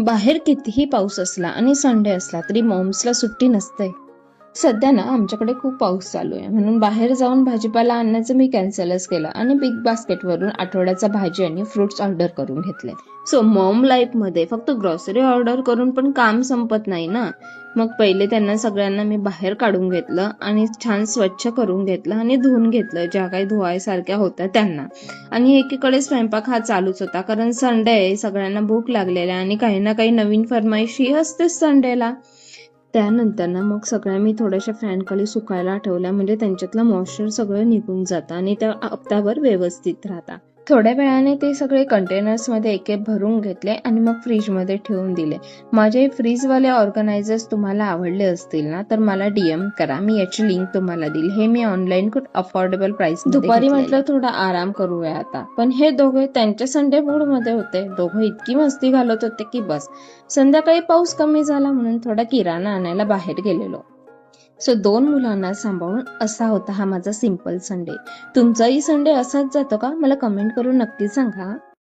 बाहेर कितीही पाऊस असला आणि संडे असला तरी मॉम्सला सुट्टी नसते. सध्या ना आमच्याकडे खूप पाऊस चालू आहे, म्हणून बाहेर जाऊन भाजीपाला आणण्याचं मी कॅन्सलच केलं आणि बिग बास्केटवरून आठवड्याचा भाजी आणि फ्रुट्स ऑर्डर करून घेतले. सो मॉम लाईफ मध्ये फक्त ग्रॉसरी ऑर्डर करून पण काम संपत नाही ना. मग पहिले त्यांना सगळ्यांना मी बाहेर काढून घेतलं आणि छान स्वच्छ करून घेतलं आणि धुवून घेतलं ज्या काही धुवायसारख्या होत्या त्यांना. आणि एकीकडे स्वयंपाक हा चालूच होता, कारण संडे आहे, सगळ्यांना भूक लागलेल्या आणि काही ना काही नवीन फरमाईशी असतेच संडेला. त्यानंतर ना मग सगळ्या मी थोड्याशा फॅन खाली सुकायला ठेवल्या, म्हणजे त्यांच्यातलं मॉइश्चर सगळं निघून जातं आणि त्या हप्ताभर व्यवस्थित राहतात. थोड्या वेळाने ते सगळे कंटेनर्स मध्ये एक एक भरून घेतले आणि मग फ्रीज मध्ये ठेवून दिले. माझे फ्रीजवाले ऑर्गनायझर्स तुम्हाला आवडले असतील ना तर मला डीएम करा, मी याची लिंक तुम्हाला देईल. हे मी ऑनलाईन खूप अफोर्डेबल प्राइस. दुपारी म्हटलं थोडा आराम करूया आता, पण हे दोघे त्यांच्या संडे मूड मध्ये होते. दोघं इतकी मस्ती घालत होते की बस. संध्याकाळी पाऊस कमी झाला म्हणून थोडा किराणा आणायला बाहेर गेलेलो. सो 2 मुलांना सांभाळून असा होता हा माझा सिंपल संडे. तुमचाही संडे असाच जातो का? मला कमेंट करून नक्की सांगा.